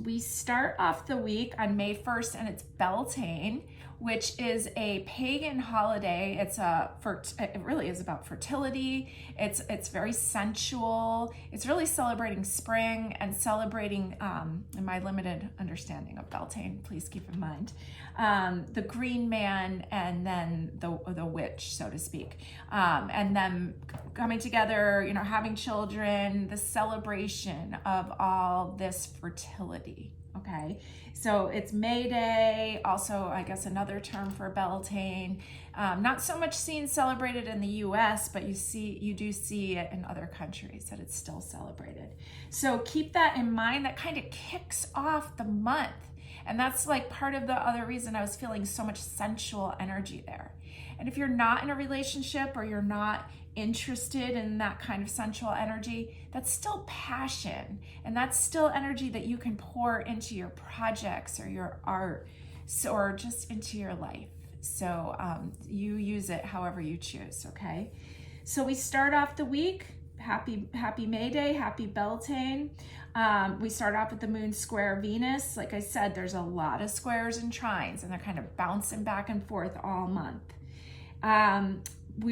We start off the week on May 1st, and it's Beltane, which is a pagan holiday. It really is about fertility. It's very sensual. It's really celebrating spring and celebrating, in my limited understanding of Beltane, please keep in mind, the green man and then the witch, so to speak, and them coming together, having children, the celebration of all this fertility. Okay, so it's May Day, also I guess another term for Beltane. Not so much seen celebrated in the US, but you do see it in other countries that it's still celebrated. So keep that in mind. That kind of kicks off the month. And that's like part of the other reason I was feeling so much sensual energy there. And if you're not in a relationship or you're not interested in that kind of sensual energy, that's still passion. And that's still energy that you can pour into your projects or your art, or just into your life. So you use it however you choose, okay? So we start off the week, happy May Day, happy Beltane. We start off with the moon square Venus. Like I said, there's a lot of squares and trines, and they're kind of bouncing back and forth all month. We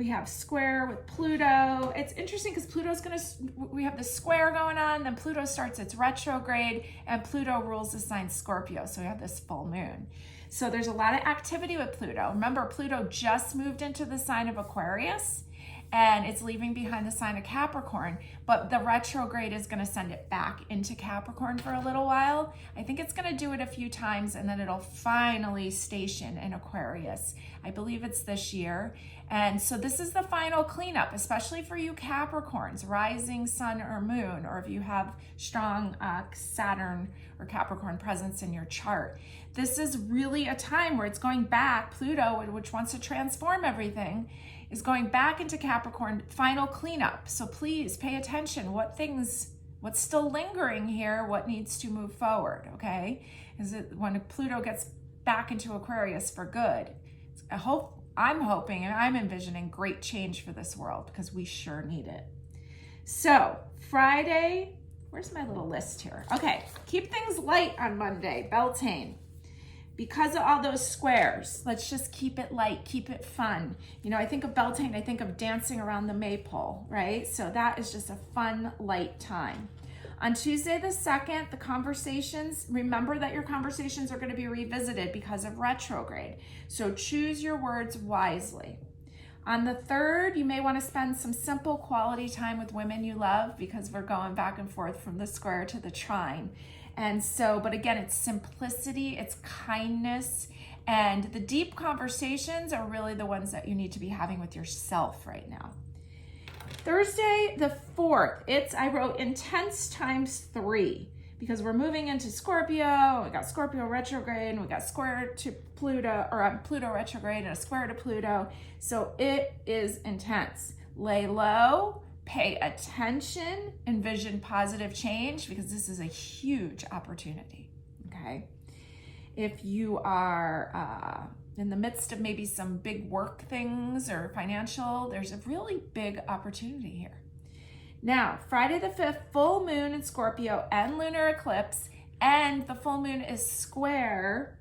have square with Pluto. It's interesting because we have the square going on, then Pluto starts its retrograde, and Pluto rules the sign Scorpio. So we have this full moon. So there's a lot of activity with Pluto. Remember, Pluto just moved into the sign of Aquarius, and it's leaving behind the sign of Capricorn, but the retrograde is going to send it back into Capricorn for a little while. I think it's going to do it a few times, and then it'll finally station in Aquarius. I believe it's this year. And so this is the final cleanup, especially for you Capricorns, rising sun or moon, or if you have strong Saturn or Capricorn presence in your chart. This is really a time where it's going back. Pluto, which wants to transform everything, is going back into Capricorn, final cleanup. So please pay attention. What's still lingering here? What needs to move forward, okay? Is it when Pluto gets back into Aquarius for good? I'm hoping and I'm envisioning great change for this world because we sure need it. So Friday, where's my little list here? Okay, keep things light on Monday, Beltane. Because of all those squares, let's just keep it light, keep it fun. I think of Beltane, I think of dancing around the maypole, right? So that is just a fun, light time. On Tuesday the 2nd, the conversations, remember that your conversations are going to be revisited because of retrograde. So choose your words wisely. On the 3rd, you may want to spend some simple quality time with women you love because we're going back and forth from the square to the trine. And so, but again, it's simplicity, it's kindness, and the deep conversations are really the ones that you need to be having with yourself right now. Thursday, the 4th, I wrote intense times 3 because we're moving into Scorpio. We got Scorpio retrograde, and we got square to Pluto, or Pluto retrograde and a square to Pluto. So it is intense. Lay low. Pay attention, envision positive change because this is a huge opportunity, okay? If you are in the midst of maybe some big work things or financial, there's a really big opportunity here. Now, Friday the 5th, full moon in Scorpio and lunar eclipse, and the full moon is square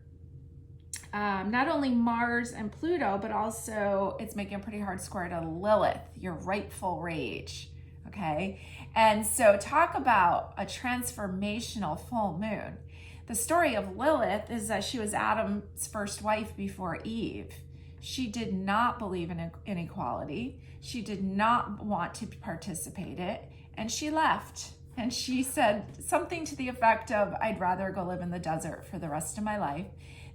not only Mars and Pluto, but also it's making a pretty hard square to Lilith, your rightful rage, okay? And so talk about a transformational full moon. The story of Lilith is that she was Adam's first wife before Eve. She did not believe in inequality. She did not want to participate in it, and she left. And she said something to the effect of, I'd rather go live in the desert for the rest of my life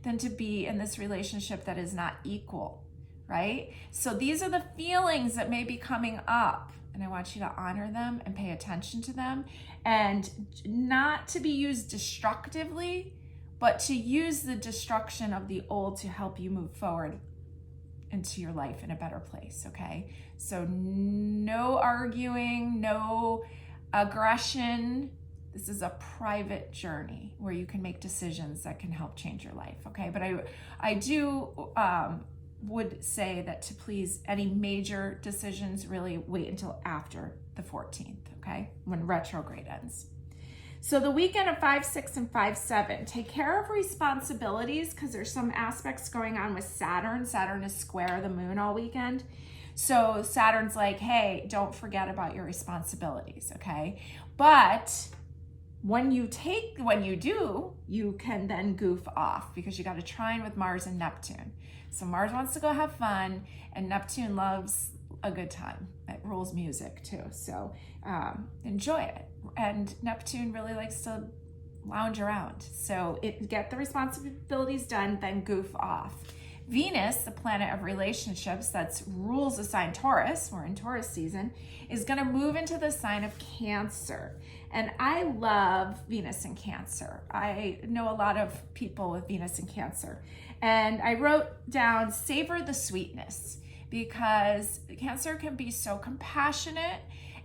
than to be in this relationship that is not equal, right? So these are the feelings that may be coming up, and I want you to honor them and pay attention to them, and not to be used destructively, but to use the destruction of the old to help you move forward into your life in a better place, okay? So no arguing, no aggression. This is a private journey where you can make decisions that can help change your life, okay? But I would say that to please any major decisions, really wait until after the 14th, okay? When retrograde ends. So the weekend of 5-6 and 5-7, take care of responsibilities because there's some aspects going on with Saturn. Saturn is square the moon all weekend. So Saturn's like, hey, don't forget about your responsibilities, okay? But when you do, you can then goof off because you got a trine with Mars and Neptune. So Mars wants to go have fun and Neptune loves a good time. It rules music too. So enjoy it. And Neptune really likes to lounge around. So get the responsibilities done, then goof off. Venus, the planet of relationships that rules the sign Taurus, we're in Taurus season, is going to move into the sign of Cancer. And I love Venus in Cancer. I know a lot of people with Venus in Cancer. And I wrote down, savor the sweetness, because Cancer can be so compassionate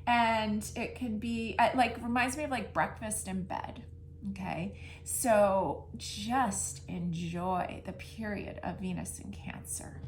and it can be, reminds me of like breakfast in bed. Okay, so just enjoy the period of Venus in Cancer.